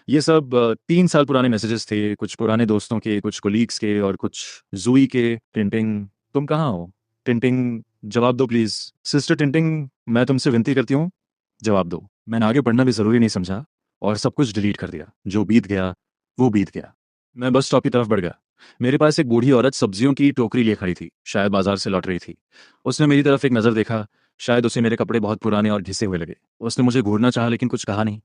ये सब 3 साल पुराने मैसेजेस थे, कुछ पुराने दोस्तों के, कुछ कोलीग्स के और कुछ जूई के। टिंटिंग, तुम कहाँ हो? टिंटिंग, जवाब दो प्लीज। सिस्टर टिंटिंग, मैं तुमसे विनती करती हूँ, जवाब दो। मैंने आगे पढ़ना भी जरूरी नहीं समझा और सब कुछ डिलीट कर दिया। जो बीत गया वो बीत गया। मैं बस स्टॉप की तरफ बढ़ गया। मेरे पास एक बूढ़ी औरत सब्जियों की टोकरी लिए खड़ी थी, शायद बाजार से लौट रही थी। उसने मेरी तरफ एक नजर देखा। शायद उसे मेरे कपड़े बहुत पुराने और घिसे हुए लगे। उसने मुझे घूरना चाहा लेकिन कुछ कहा नहीं।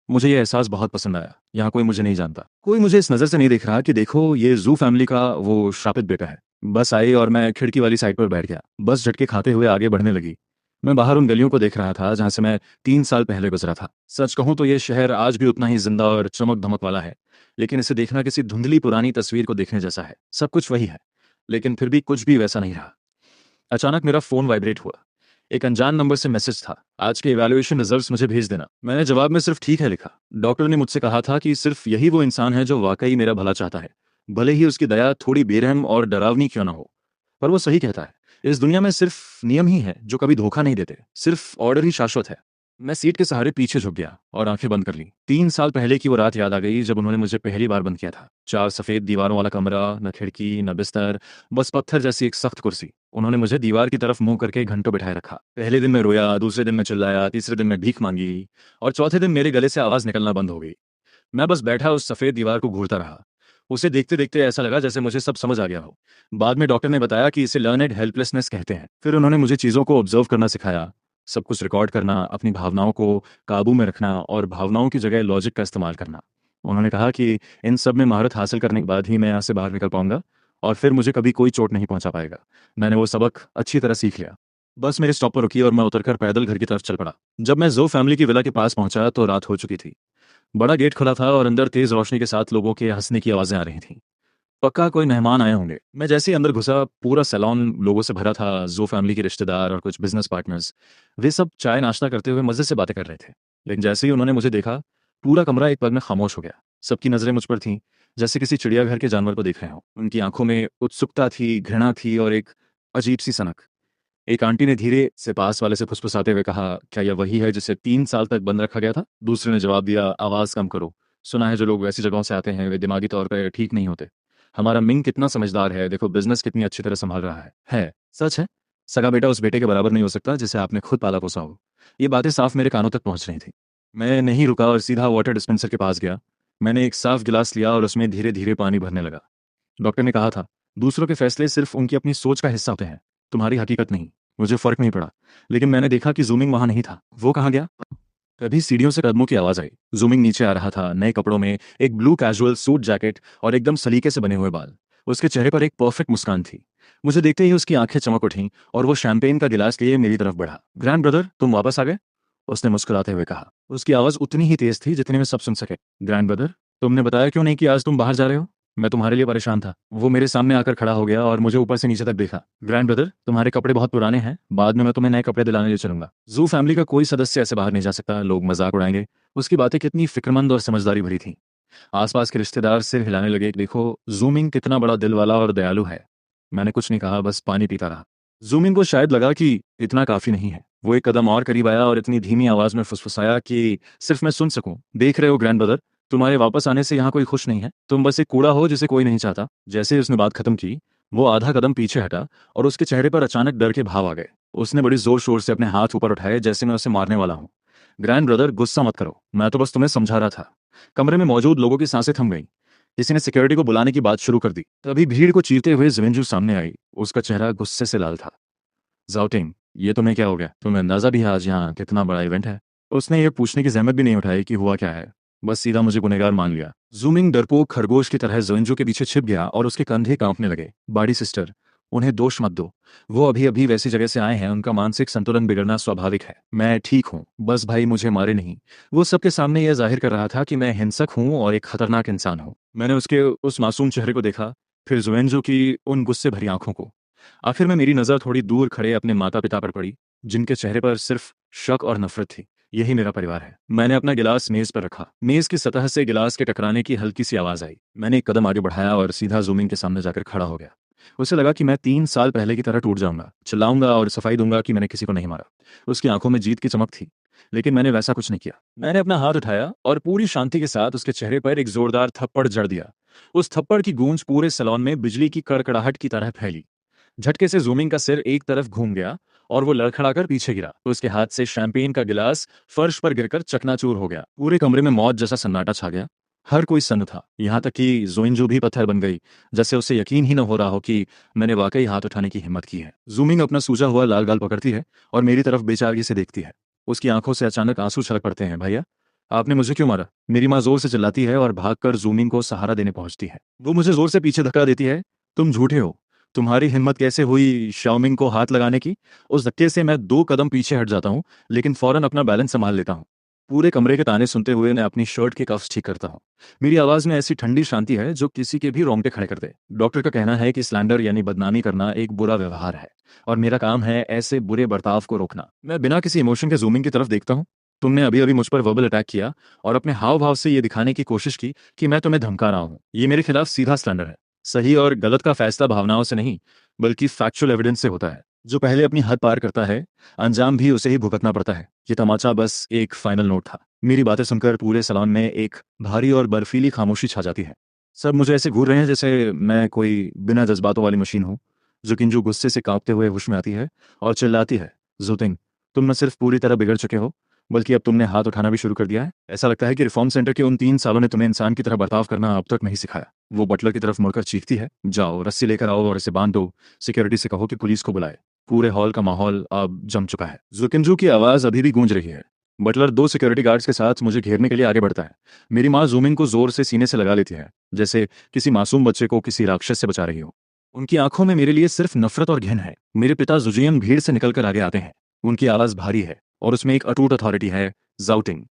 मुझे यह एहसास बहुत पसंद आया, यहाँ कोई मुझे नहीं जानता। कोई मुझे इस नज़र से नहीं देख रहा कि देखो ये जू फैमिली का वो श्रापित बेटा है। बस आई और मैं खिड़की वाली साइड पर बैठ गया। बस झटके खाते हुए आगे बढ़ने लगी। मैं बाहर उन गलियों को देख रहा था जहां से मैं 3 साल पहले गुजरा था। सच कहूं तो ये शहर आज भी उतना ही जिंदा और चमक धमक वाला है, लेकिन इसे देखना किसी धुंधली पुरानी तस्वीर को देखने जैसा है। सब कुछ वही है, लेकिन फिर भी कुछ भी वैसा नहीं रहा। अचानक मेरा फोन वाइब्रेट हुआ। एक अनजान नंबर से मैसेज था, आज के इवैल्यूएशन रिजल्ट्स मुझे भेज देना। मैंने जवाब में सिर्फ ठीक है लिखा। डॉक्टर ने मुझसे कहा था कि सिर्फ यही वो इंसान है जो वाकई मेरा भला चाहता है, भले ही उसकी दया थोड़ी बेरहम और डरावनी क्यों ना हो। पर वो सही कहता है, इस दुनिया में सिर्फ नियम ही है जो कभी धोखा नहीं देते, सिर्फ ऑर्डर ही शाश्वत है। मैं सीट के सहारे पीछे झुक गया और आंखें बंद कर ली। 3 साल पहले की वो रात याद आ गई जब उन्होंने मुझे पहली बार बंद किया था। 4 सफेद दीवारों वाला कमरा, न खिड़की न बिस्तर, बस पत्थर जैसी एक सख्त कुर्सी। उन्होंने मुझे दीवार की तरफ मुंह करके घंटों बिठाए रखा। पहले दिन मैं रोया, दूसरे दिन मैं चिल्लाया, तीसरे दिन मैं भीख मांगी और चौथे दिन मेरे गले से आवाज निकलना बंद हो गई। मैं बस बैठा उस सफेद दीवार को घूरता रहा। उसे देखते देखते ऐसा लगा जैसे मुझे सब समझ आ गया हो। बाद में डॉक्टर ने बताया कि इसे लर्नेड हेल्पलेसनेस कहते हैं। फिर उन्होंने मुझे चीज़ों को ऑब्जर्व करना सिखाया, सब कुछ रिकॉर्ड करना, अपनी भावनाओं को काबू में रखना और भावनाओं की जगह लॉजिक का इस्तेमाल करना। उन्होंने कहा कि इन सब में महारत हासिल करने के बाद ही मैं यहाँ से बाहर निकल पाऊंगा और फिर मुझे कभी कोई चोट नहीं पहुंचा पाएगा। मैंने वो सबक अच्छी तरह सीख लिया। बस मेरे स्टॉप पर रुकी और मैं उतरकर पैदल घर की तरफ चल पड़ा। जब मैं जो फैमिली की विला के पास पहुंचा तो रात हो चुकी थी। बड़ा गेट खुला था और अंदर तेज रोशनी के साथ लोगों के हंसने की आवाजें आ रही थीं। पक्का कोई मेहमान आए होंगे। मैं जैसे ही अंदर घुसा पूरा सैलून लोगों से भरा था। जो फैमिली के रिश्तेदार और कुछ बिजनेस पार्टनर्स, वे सब चाय नाश्ता करते हुए मजे से बातें कर रहे थे। लेकिन जैसे ही उन्होंने मुझे देखा, पूरा कमरा एक पल में खामोश हो गया। सबकी नजरें मुझ पर थीं, जैसे किसी चिड़ियाघर के जानवर को देख रहे हों। उनकी आंखों में उत्सुकता थी, घृणा थी और एक अजीब सी सनक। एक आंटी ने धीरे से पास वाले से फुसफुसाते हुए कहा, क्या यह वही है जिसे 3 साल तक बंद रखा गया था? दूसरे ने जवाब दिया, आवाज कम करो। सुना है जो लोग वैसी जगहों से आते हैं वे दिमागी तौर पर ठीक नहीं होते। हमारा मिंग कितना समझदार है, देखो बिजनेस कितनी अच्छी तरह संभाल रहा है। सच है। सगा बेटा उस बेटे के बराबर नहीं हो सकता जिसे आपने खुद पाला पोसा हो। ये बातें साफ मेरे कानों तक पहुंच रही थी। मैं नहीं रुका और सीधा वाटर डिस्पेंसर के पास गया। मैंने एक साफ गिलास लिया और उसमें धीरे धीरे पानी भरने लगा। डॉक्टर ने कहा था, दूसरों के फैसले सिर्फ उनकी अपनी सोच का हिस्सा होते हैं, तुम्हारी हकीकत नहीं। मुझे फर्क नहीं पड़ा, लेकिन मैंने देखा कि जूमिंग वहां नहीं था। वो कहाँ गया? तभी सीढ़ियों से कदमों की आवाज आई। जूमिंग नीचे आ रहा था, नए कपड़ों में, एक ब्लू कैजुअल सूट जैकेट और एकदम सलीके से बने हुए बाल। उसके चेहरे पर एक परफेक्ट मुस्कान थी। मुझे देखते ही उसकी आंखें चमक उठीं और वो शैंपेन का गिलास लिए मेरी तरफ बढ़ा। ग्रैंड ब्रदर, तुम वापस आ गए? उसने मुस्कुराते हुए कहा। उसकी आवाज उतनी ही तेज थी जितनी में सब सुन सके। ग्रैंड ब्रदर, तुमने बताया क्यों नहीं कि आज तुम बाहर जा रहे हो? मैं तुम्हारे लिए परेशान था। वो मेरे सामने आकर खड़ा हो गया और मुझे ऊपर से नीचे तक देखा। ग्रैंड ब्रदर, तुम्हारे कपड़े बहुत पुराने हैं, बाद में मैं तुम्हें नए कपड़े दिलाने ले चलूंगा। जू फैमिली का कोई सदस्य ऐसे बाहर नहीं जा सकता, लोग मजाक उड़ाएंगे। उसकी बातें कितनी फिक्रमंद और समझदारी भरी थी। आसपास के रिश्तेदार सिर हिलाने लगे, देखो जूमिंग कितना बड़ा दिल वाला और दयालु है। मैंने कुछ नहीं कहा, बस पानी पीता रहा। जूमिंग को शायद लगा कि इतना काफी नहीं है। वो एक कदम और करीब आया और इतनी धीमी आवाज में फुसफुसाया कि सिर्फ मैं सुन सकूं, देख रहे हो ग्रैंड ब्रदर, तुम्हारे वापस आने से यहाँ कोई खुश नहीं है। तुम बस एक कूड़ा हो जिसे कोई नहीं चाहता। जैसे ही उसने बात खत्म की, वो आधा कदम पीछे हटा और उसके चेहरे पर अचानक डर के भाव आ गए। उसने बड़ी जोर शोर से अपने हाथ ऊपर उठाए जैसे मैं उसे मारने वाला हूँ। ग्रैंड ब्रदर, गुस्सा मत करो, मैं तो बस तुम्हें समझा रहा था। कमरे में मौजूद लोगों की सांसें थम गईं। किसी ने सिक्योरिटी को बुलाने की बात शुरू कर दी। तभी भीड़ को चीरते हुए ज़िवेंजू सामने आई। उसका चेहरा गुस्से से लाल था। जाओटिंग, ये तुम्हें क्या हो गया? तुम्हें अंदाजा भी है आज यहाँ कितना बड़ा इवेंट है? उसने ये पूछने की जहमत भी नहीं उठाई कि हुआ क्या है। बस सीधा मुझे गुनहगार मान लिया। जूमिंग डरपोक खरगोश की तरह ज़िवेंजू के पीछे छिप गया और उसके कंधे कांपने लगे। बड़ी सिस्टर, उन्हें दोष मत दो। वो अभी अभी वैसी जगह से आए हैं, उनका मानसिक संतुलन बिगड़ना स्वाभाविक है। मैं ठीक हूँ, बस भाई मुझे मारे नहीं। वो सबके सामने यह जाहिर कर रहा था कि मैं हिंसक हूँ और एक खतरनाक इंसान हूँ। मैंने उसके उस मासूम चेहरे को देखा, फिर ज़िवेंजू की उन गुस्से भरी आंखों को। आखिर में मेरी नज़र थोड़ी दूर खड़े अपने माता पिता पर पड़ी, जिनके चेहरे पर सिर्फ शक और नफरत थी। यही मेरा परिवार है। मैंने अपना गिलास मेज पर रखा। मेज की सतह से गिलास के टकराने की हल्की सी आवाज आई। मैंने एक कदम आगे बढ़ाया और सीधा जूमिंग के सामने जाकर खड़ा हो गया। उसे लगा कि मैं 3 साल पहले की तरह टूट जाऊंगा, चिल्लाऊंगा और सफाई दूंगा कि मैंने किसी को नहीं मारा। उसकी आंखों में जीत की चमक थी, लेकिन मैंने वैसा कुछ नहीं किया। मैंने अपना हाथ उठाया और पूरी शांति के साथ उसके चेहरे पर एक जोरदार थप्पड़ जड़ दिया। उस थप्पड़ की गूंज पूरे सैलून में बिजली की कड़कड़ाहट की तरह फैली। झटके से जूमिंग का सिर एक तरफ घूम गया और वो लड़खड़ाकर पीछे गिरा। तो उसके हाथ से शैंपेन का गिलास फर्श पर गिरकर चकनाचूर हो गया। पूरे कमरे में मौत जैसा सन्नाटा छा गया। हर कोई सन्न था, यहाँ तक कि ज़ोइंजू भी पत्थर बन गई, जैसे उसे यकीन ही न हो रहा हो कि मैंने वाकई हाथ उठाने की हिम्मत की है। जूमिंग अपना सूजा हुआ लाल गाल पकड़ती है और मेरी तरफ बेचारगी से देखती है। उसकी आंखों से अचानक आंसू छलक पड़ते हैं। भैया, आपने मुझे क्यों मारा? मेरी माँ जोर से चिल्लाती है और भागकर जूमिंग को सहारा देने पहुंचती है। वो मुझे जोर से पीछे धक्का देती है। तुम झूठे हो। तुम्हारी हिम्मत कैसे हुई शाओमिंग को हाथ लगाने की? उस धक्के से मैं 2 कदम पीछे हट जाता हूँ, लेकिन फौरन अपना बैलेंस संभाल लेता हूँ। पूरे कमरे के ताने सुनते हुए मैं अपनी शर्ट के कफ्स ठीक करता हूँ। मेरी आवाज में ऐसी ठंडी शांति है जो किसी के भी रोंगटे खड़े कर दे। डॉक्टर का कहना है कि स्लैंडर यानी बदनामी करना एक बुरा व्यवहार है और मेरा काम है ऐसे बुरे बर्ताव को रोकना। मैं बिना किसी इमोशन के जूमिंग की तरफ देखता हूँ। तुमने अभी अभी मुझ पर वर्बल अटैक किया और अपने हाव भाव से ये दिखाने की कोशिश की कि मैं तुम्हें धमका रहा हूँ। ये मेरे खिलाफ सीधा स्लैंडर है। सही और गलत का फैसला भावनाओं से नहीं, बल्कि फैक्चुअल एविडेंस से होता है। जो पहले अपनी हद पार करता है, अंजाम भी उसे ही भुगतना पड़ता है। ये तमाचा बस एक फाइनल नोट था। मेरी बातें सुनकर पूरे सैलून में एक भारी और बर्फीली खामोशी छा जाती है। सब मुझे ऐसे घूर रहे हैं जैसे मैं कोई बिना जज्बातों वाली मशीन हूँ। जुकिंजू गुस्से से कांपते हुए होश में आती है और चिल्लाती है, जुतिंग, तुम न सिर्फ पूरी तरह बिगड़ चुके हो, बल्कि अब तुमने हाथ उठाना भी शुरू कर दिया है। ऐसा लगता है कि रिफॉर्म सेंटर के उन 3 सालों ने तुम्हें इंसान की तरह बर्ताव करना अब तक नहीं सिखाया। वो बटलर की तरफ मुड़कर चीखती है, जाओ रस्सी लेकर आओ और इसे बांध दो। सिक्योरिटी से कहो कि पुलिस को बुलाए। पूरे हॉल का माहौल अब जम चुका है। जुकिंजू की आवाज अभी भी गूंज रही है। बटलर 2 सिक्योरिटी गार्ड्स के साथ मुझे घेरने के लिए आगे बढ़ता है। मेरी माँ जूमिंग को जोर से सीने से लगा लेती है, जैसे किसी मासूम बच्चे को किसी राक्षस से बचा रही हो। उनकी आंखों में मेरे लिए सिर्फ नफरत और घिन है। मेरे पिता जुजियन भीड़ से निकलकर आगे आते हैं। उनकी आवाज भारी है और उसमें एक अटूट अथॉरिटी है। जाउटिंग,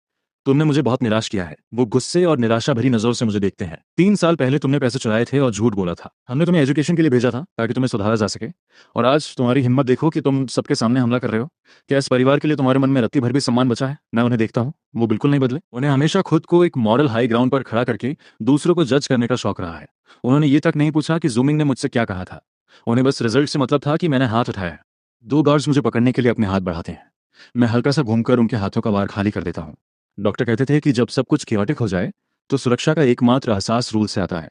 तुमने मुझे बहुत निराश किया है। वो गुस्से और निराशा भरी नजरों से मुझे देखते हैं। 3 साल पहले तुमने पैसे चुराए थे और झूठ बोला था। हमने तुम्हें एजुकेशन के लिए भेजा था ताकि तुम्हें सुधारा जा सके। और आज तुम्हारी हिम्मत देखो कि तुम सबके सामने हमला कर रहे हो। क्या इस परिवार के लिए तुम्हारे मन में रत्ती भर भी सम्मान बचा है? मैं उन्हें देखता हूँ, वो बिल्कुल नहीं बदले। उन्हें हमेशा खुद को एक मॉरल हाई ग्राउंड पर खड़ा करके दूसरों को जज करने का शौक रहा है। उन्होंने ये तक नहीं पूछा कि जूमिंग ने मुझसे क्या कहा था। उन्हें बस रिजल्ट से मतलब था कि मैंने हाथ उठाया। 2 गार्ड्स मुझे पकड़ने के लिए अपने हाथ बढ़ाते हैं। मैं हल्का सा घूमकर उनके हाथों का वार खाली कर देता हूँ। डॉक्टर कहते थे कि जब सब कुछ chaotic हो जाए तो सुरक्षा का एकमात्र एहसास रूल से आता है।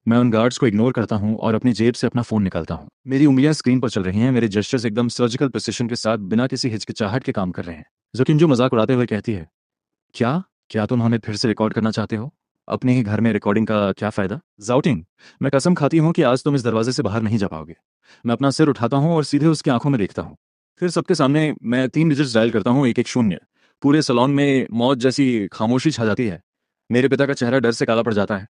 मैं उन गार्ड्स को इग्नोर करता हूँ और अपनी जेब से अपना फोन निकालता हूँ। मेरी उंगलियां स्क्रीन पर चल रही हैं। मेरे जेस्चर्स एकदम सर्जिकल प्रिसिशन के साथ बिना किसी हिचकिचाहट के काम कर रहे हैं। जुकिंजो मजाक उड़ाते हुए कहती है, क्या क्या तुम हमें फिर से रिकॉर्ड करना चाहते हो? अपने ही घर में रिकॉर्डिंग का क्या फायदा? जाउटिंग, मैं कसम खाती हूँ कि आज तुम इस दरवाजे से बाहर नहीं जा पाओगे। मैं अपना सिर उठाता हूँ और सीधे उसकी आंखों में देखता हूँ। फिर सबके सामने मैं 3 डिजिट्स डायल करता हूँ, 110। पूरे सैलून में मौत जैसी खामोशी छा जाती है। मेरे पिता का चेहरा डर से काला पड़ जाता है।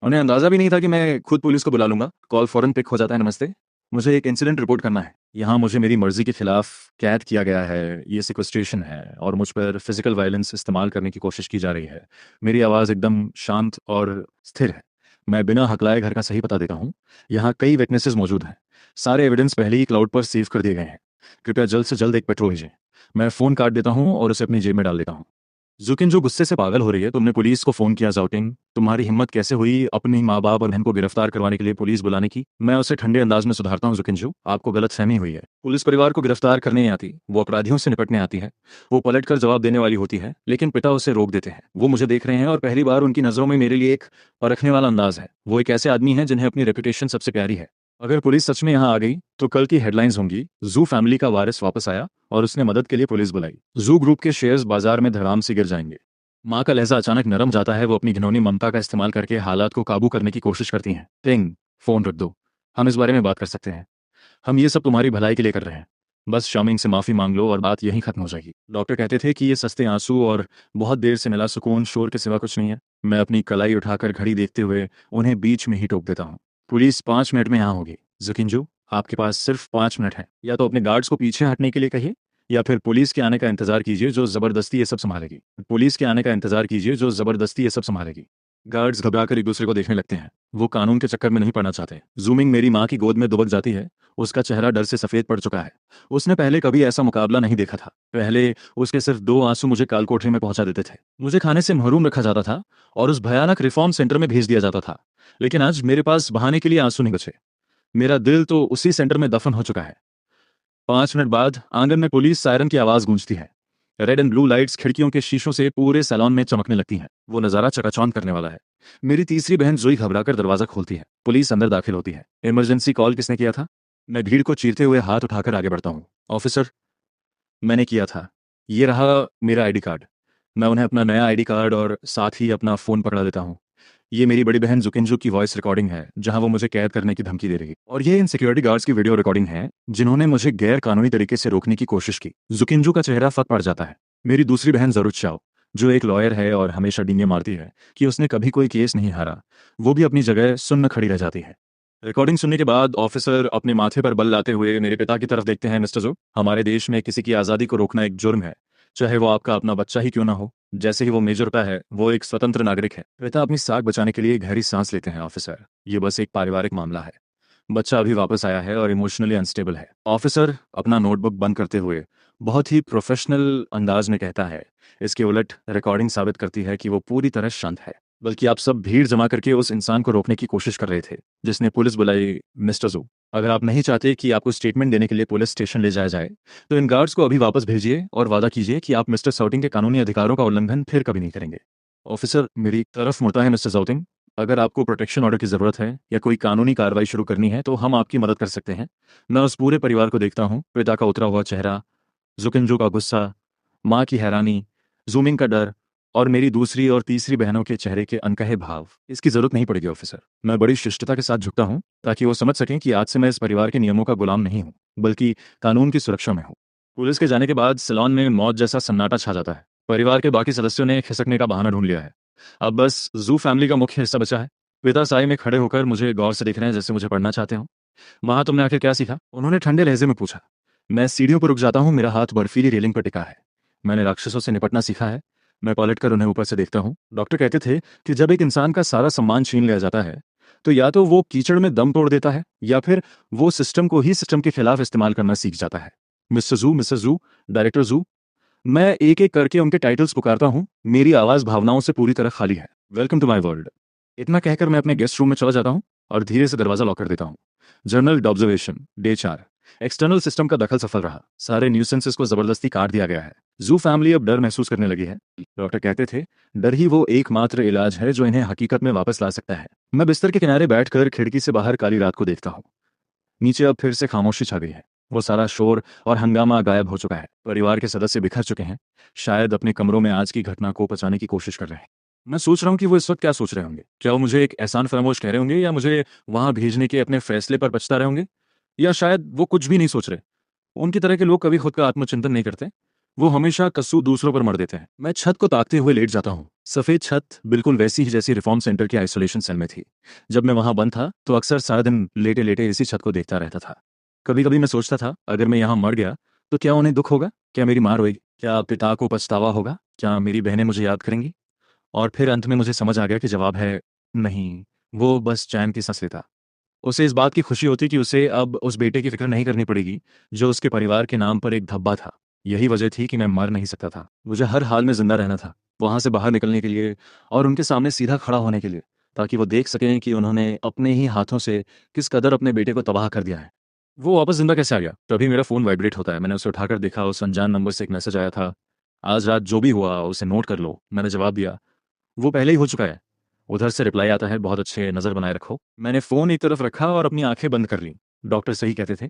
उन्हें अंदाजा भी नहीं था कि मैं खुद पुलिस को बुला लूंगा। कॉल फौरन पिक हो जाता है। नमस्ते, मुझे एक इंसिडेंट रिपोर्ट करना है। यहाँ मुझे मेरी मर्जी के खिलाफ कैद किया गया है। ये सिक्वेस्ट्रेशन है और मुझ पर फिजिकल वायलेंस इस्तेमाल करने की कोशिश की जा रही है। मेरी आवाज़ एकदम शांत और स्थिर है। मैं बिना हकलाए घर का सही पता देता हूँ। यहाँ कई विटनेसेस मौजूद हैं। सारे एविडेंस पहले ही क्लाउड पर सेव कर दिए गए हैं। कृपया जल्द से जल्द एक पेट्रोल भेजें। मैं फ़ोन काट देता हूँ और उसे अपनी जेब में डाल देता हूँ। जुकिंजो गुस्से से पागल हो रही है। तुमने पुलिस को फोन किया जाउटिंग। तुम्हारी हिम्मत कैसे हुई अपनी माँ बाप और बहन को गिरफ्तार करवाने के लिए पुलिस बुलाने की? मैं उसे ठंडे अंदाज में सुधारता हूँ, जुकिंजो, आपको गलतफहमी हुई है। पुलिस परिवार को गिरफ्तार करने नहीं आती, वो अपराधियों से निपटने आती है। वो पलटकर जवाब देने वाली होती है, लेकिन पिता उसे रोक देते हैं। वो मुझे देख रहे हैं और पहली बार उनकी नजरों में मेरे लिए एक परखने वाला अंदाज है। वो एक ऐसे आदमी हैं जिन्हें अपनी रेपुटेशन सबसे प्यारी है। अगर पुलिस सच में यहाँ आ गई तो कल की हेडलाइंस होंगी, जू फैमिली का वारिस वापस आया और उसने मदद के लिए पुलिस बुलाई। जू ग्रुप के शेयर्स बाजार में धड़ाम से गिर जाएंगे। माँ का लहजा अचानक नरम जाता है। वो अपनी घिनौनी ममता का इस्तेमाल करके हालात को काबू करने की कोशिश करती हैं। टिंग, फोन रख दो, हम इस बारे में बात कर सकते हैं। हम ये सब तुम्हारी भलाई के लिए कर रहे हैं। बस शामिंग से माफी मांग लो और बात यहीं खत्म हो जाएगी। डॉक्टर कहते थे कि ये सस्ते आंसू और बहुत देर से मिला सुकून शोर के सिवा कुछ नहीं है। मैं अपनी कलाई उठाकर घड़ी देखते हुए उन्हें बीच में ही टोक देता हूँ। पुलिस 5 मिनट में यहाँ होगी। जुकिंजो, आपके पास सिर्फ 5 मिनट है। या तो अपने गार्ड्स को पीछे हटने के लिए कहिए, या फिर पुलिस के आने का इंतजार कीजिए जो जबरदस्ती ये सब संभालेगी। पुलिस के आने का इंतजार कीजिए जो जबरदस्ती ये सब संभालेगी। गार्ड्स घबराकर एक दूसरे को देखने लगते हैं। वो कानून के चक्कर में नहीं पड़ना चाहते। जूमिंग मेरी माँ की गोद में दुबक जाती है। उसका चेहरा डर से सफेद पड़ चुका है। उसने पहले कभी ऐसा मुकाबला नहीं देखा था। पहले उसके सिर्फ 2 आंसू मुझे कालकोठरी में पहुंचा देते थे। मुझे खाने से महरूम रखा जाता था और उस भयानक रिफॉर्म सेंटर में भेज दिया जाता था। लेकिन आज मेरे पास बहाने के लिए आंसू नहीं बचे। मेरा दिल तो उसी सेंटर में दफन हो चुका है। 5 मिनट बाद आंगन में पुलिस सायरन की आवाज गूंजती है। रेड एंड ब्लू लाइट्स खिड़कियों के शीशों से पूरे सैलून में चमकने लगती हैं। वो नजारा चकाचौंध करने वाला है। मेरी तीसरी बहन जोई घबराकर दरवाजा खोलती है। पुलिस अंदर दाखिल होती है। इमरजेंसी कॉल किसने किया था? मैं भीड़ को चीरते हुए हाथ उठाकर आगे बढ़ता हूँ। ऑफिसर, मैंने किया था। ये रहा मेरा आईडी कार्ड। मैं उन्हें अपना नया आईडी कार्ड और साथ ही अपना फोन पकड़ा देता हूँ। ये मेरी बड़ी बहन जुकिंजो की वॉइस रिकॉर्डिंग है जहां वो मुझे कैद करने की धमकी दे रही है। और ये इन सिक्योरिटी गार्ड्स की वीडियो रिकॉर्डिंग है जिन्होंने मुझे गैर कानूनी तरीके से रोकने की कोशिश की। जुकिंजो का चेहरा फट पड़ जाता है। मेरी दूसरी बहन जरूर चाओ, जो एक लॉयर है और हमेशा डींगे मारती है कि उसने कभी कोई केस नहीं हारा, वो भी अपनी जगह सुन्न खड़ी रह जाती है। रिकॉर्डिंग सुनने के बाद ऑफिसर अपने माथे पर बल लाते हुए मेरे पिता की तरफ देखते हैं। मिस्टर जो, हमारे देश में किसी की आज़ादी को रोकना एक जुर्म है, चाहे वो आपका अपना बच्चा ही क्यों ना हो। जैसे ही वो मेजर होता है, वो एक स्वतंत्र नागरिक है। पिता अपनी साख बचाने के लिए गहरी सांस लेते हैं। ऑफिसर, ये बस एक पारिवारिक मामला है। बच्चा अभी वापस आया है और इमोशनली अनस्टेबल है। ऑफिसर अपना नोटबुक बंद करते हुए बहुत ही प्रोफेशनल अंदाज में कहता है। इसके उलट रिकॉर्डिंग साबित करती है कि वो पूरी तरह शांत है, बल्कि आप सब भीड़ जमा करके उस इंसान को रोकने की कोशिश कर रहे थे जिसने पुलिस बुलाई। मिस्टर जू, अगर आप नहीं चाहते कि आपको स्टेटमेंट देने के लिए पुलिस स्टेशन ले जाया जाए, तो इन गार्ड्स को अभी वापस भेजिए और वादा कीजिए कि आप मिस्टर साउटिंग के कानूनी अधिकारों का उल्लंघन फिर कभी नहीं करेंगे। ऑफिसर मेरी तरफ मुड़ता है। मिस्टर साउटिंग, अगर आपको प्रोटेक्शन ऑर्डर की ज़रूरत है या कोई कानूनी कार्रवाई शुरू करनी है तो हम आपकी मदद कर सकते हैं। मैं उस पूरे परिवार को देखता हूँ, पिता का उतरा हुआ चेहरा, जुकिंजो का गुस्सा, माँ की हैरानी, जूमिंग का डर और मेरी दूसरी और तीसरी बहनों के चेहरे के अनकहे भाव। इसकी जरूरत नहीं पड़ेगी ऑफिसर। मैं बड़ी शिष्टता के साथ झुकता हूँ ताकि वो समझ सकें कि आज से मैं इस परिवार के नियमों का गुलाम नहीं हूँ, बल्कि कानून की सुरक्षा में हूँ। पुलिस के जाने के बाद सैलून में मौत जैसा सन्नाटा छा जाता है। परिवार के बाकी सदस्यों ने खिसकने का बहाना ढूंढ लिया है। अब बस जू फैमिली का मुख्य हिस्सा बचा है। पिता साई में खड़े होकर मुझे गौर से देख रहे हैं, जैसे मुझे पढ़ना चाहते हो। वहां तुमने आखिर क्या सीखा? उन्होंने ठंडे लहजे में पूछा। मैं सीढ़ियों पर रुक जाता हूँ, मेरा हाथ बर्फीली रेलिंग पर टिका है। मैंने राक्षसों से निपटना सीखा है। मैं पलटकर उन्हें ऊपर से देखता हूँ। डॉक्टर कहते थे कि जब एक इंसान का सारा सम्मान छीन लिया जाता है तो या तो वो कीचड़ में दम तोड़ देता है या फिर वो सिस्टम को ही सिस्टम के खिलाफ इस्तेमाल करना सीख जाता है। मिस्टर जू, डायरेक्टर जू। मैं एक एक करके उनके टाइटल्स पुकारता हूँ। मेरी आवाज भावनाओं से पूरी तरह खाली है। Welcome to my world. इतना कहकर मैं अपने गेस्ट रूम में चला जाता हूँ और धीरे से दरवाजा लॉक कर देता हूँ। Journal observation day 4। External system का दखल सफल रहा। सारे न्यूसेंसेस को जबरदस्ती काट दिया गया है। जू फैमिली अब डर महसूस करने लगी है। डॉक्टर कहते थे डर ही वो एकमात्र इलाज है जो इन्हें हकीकत में वापस ला सकता है। मैं बिस्तर के किनारे बैठकर खिड़की से बाहर काली रात को देखता हूँ। नीचे अब फिर से खामोशी छा गई है। वो सारा शोर और हंगामा गायब हो चुका है। परिवार के सदस्य बिखर चुके हैं, शायद अपने कमरों में आज की घटना को पचाने की कोशिश कर रहे हैं। मैं सोच रहा हूँ कि वो इस वक्त क्या सोच रहे होंगे। क्या वो मुझे एक एहसान फरामोश कह रहे होंगे या मुझे वहां भेजने के अपने फैसले पर पछता रहे होंगे, या शायद वो कुछ भी नहीं सोच रहे। उनकी तरह के लोग कभी खुद का आत्मचिंतन नहीं करते। वो हमेशा कसूर दूसरों पर मर देते हैं। मैं छत को ताकते हुए लेट जाता हूँ। सफेद छत बिल्कुल वैसी ही जैसी रिफॉर्म सेंटर के आइसोलेशन सेल में थी। जब मैं वहां बंद था तो अक्सर सारा दिन लेटे लेटे इसी छत को देखता रहता था। कभी कभी मैं सोचता था अगर मैं यहाँ मर गया तो क्या उन्हें दुख होगा, क्या मेरी माँ रोएगी, क्या पिता को पछतावा होगा, क्या मेरी बहनें मुझे याद करेंगी। और फिर अंत में मुझे समझ आ गया कि जवाब है नहीं। वो बस चैन की सांस लेता। उसे इस बात की खुशी होती कि उसे अब उस बेटे की फिक्र नहीं करनी पड़ेगी जो उसके परिवार के नाम पर एक धब्बा था। यही वजह थी कि मैं मर नहीं सकता था। मुझे हर हाल में जिंदा रहना था, वहां से बाहर निकलने के लिए और उनके सामने सीधा खड़ा होने के लिए, ताकि वो देख सकें कि उन्होंने अपने ही हाथों से किस कदर अपने बेटे को तबाह कर दिया है। वो वापस जिंदा कैसे आ गया? तभी मेरा फोन वाइब्रेट होता है। मैंने उसे उठाकर देखा। उस अनजान नंबर से एक मैसेज आया था, आज रात जो भी हुआ उसे नोट कर लो। मैंने जवाब दिया, वो पहले ही हो चुका है। उधर से रिप्लाई आता है, बहुत अच्छे, नजर बनाए रखो। मैंने फोन एक तरफ रखा और अपनी आंखें बंद कर ली। डॉक्टर सही कहते थे,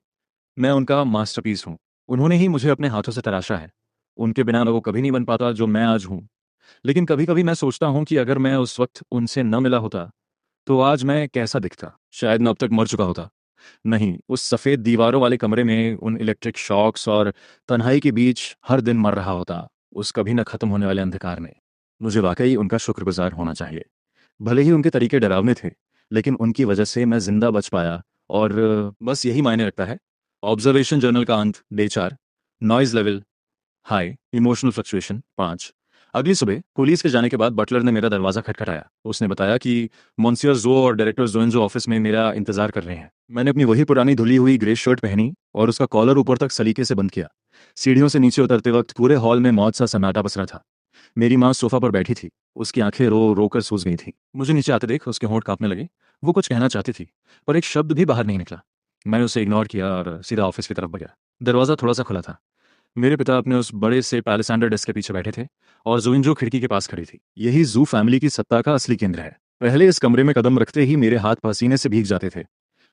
मैं उनका मास्टरपीस हूँ। उन्होंने ही मुझे अपने हाथों से तराशा है। उनके बिना वो कभी नहीं बन पाता जो मैं आज हूँ। लेकिन कभी कभी मैं सोचता हूँ कि अगर मैं उस वक्त उनसे न मिला होता तो आज मैं कैसा दिखता। शायद मैं अब तक मर चुका होता। नहीं, उस सफेद दीवारों वाले कमरे में उन इलेक्ट्रिक शॉक्स और तन्हाई के बीच हर दिन मर रहा होता, उस कभी न खत्म होने वाले अंधकार में। मुझे वाकई उनका शुक्रगुजार होना चाहिए। भले ही उनके तरीके डरावने थे, लेकिन उनकी वजह से मैं जिंदा बच पाया और बस यही मायने रखता है। ऑब्जर्वेशन जर्नल का अंत day 4। Noise level high, emotional fluctuation 5। अगली सुबह पुलिस के जाने के बाद बटलर ने मेरा दरवाजा खटखटाया। उसने बताया कि मोंसियर जो और डायरेक्टर जोएंजो ऑफिस में मेरा इंतजार कर रहे हैं। मैंने अपनी वही पुरानी धुली हुई ग्रे शर्ट पहनी और उसका कॉलर ऊपर तक सलीके से बंद किया। सीढ़ियों से नीचे उतरते वक्त पूरे हॉल में मौत सा सन्नाटा पसरा था। मेरी माँ सोफा पर बैठी थी। उसकी आंखें रो रो कर सूज गई थी। मुझे नीचे आते देख उसके होंठ कांपने लगे। वो कुछ कहना चाहती थी पर एक शब्द भी बाहर नहीं निकला। मैंने उसे इग्नोर किया और सीधा ऑफिस की तरफ गया। दरवाजा थोड़ा सा खुला था। मेरे पिता अपने उस बड़े से पैलेसैंडर डेस्क के पीछे बैठे थे और जुइंजो खिड़की के पास खड़ी थी। यही जू फैमिली की सत्ता का असली केंद्र है। पहले इस कमरे में कदम रखते ही मेरे हाथ पसीने से भीग जाते थे।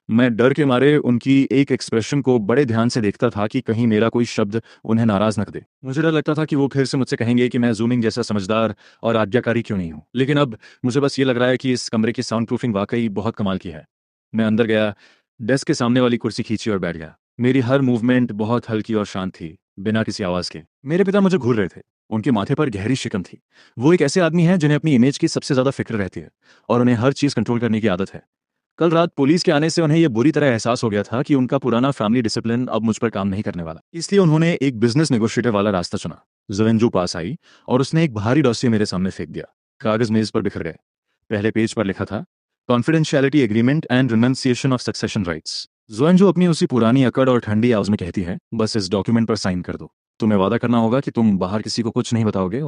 मैं डर के मारे उनकी एक एक्सप्रेशन को बड़े ध्यान से देखता था कि कहीं मेरा कोई शब्द उन्हें नाराज न कर दे। मुझे डर लगता था कि वो फिर से मुझसे कहेंगे कि मैं जूमिंग जैसा समझदार और आज्ञाकारी क्यों नहीं हूं। लेकिन अब मुझे बस ये लग रहा है कि इस कमरे की साउंड प्रूफिंग वाकई बहुत कमाल की है। मैं अंदर गया, डेस्क के सामने वाली कुर्सी खींची और बैठ गया। मेरी हर मूवमेंट बहुत हल्की और शांत थी, बिना किसी आवाज के। मेरे पिता मुझे घूर रहे थे। उनके माथे पर गहरी शिकन थी। वो एक ऐसे आदमी हैं जिन्हें अपनी इमेज की सबसे ज्यादा फिक्र रहती है और उन्हें हर चीज कंट्रोल करने की आदत है। कल रात पुलिस के आने से उन्हें यह बुरी तरह एहसास हो गया था कि उनका पुराना फैमिली डिसिप्लिन अब मुझ पर काम नहीं करने वाला। इसलिए उन्होंने एक बिजनेस नेगोशिएटर वाला रास्ता चुना। जोएंजो पास आई और उसने एक भारी डॉसिये मेरे सामने फेंक दिया। कागज मेज पर बिखर गए। पहले पेज पर लिखा था, confidentiality agreement and renunciation of succession rights. जोएंजो अपनी उसी पुरानी अकड़ और ठंडी आवाज में कहती है, बस इस डॉक्यूमेंट पर साइन कर दो। तुम्हें वादा करना होगा कि तुम बाहर किसी को कुछ नहीं बताओगे।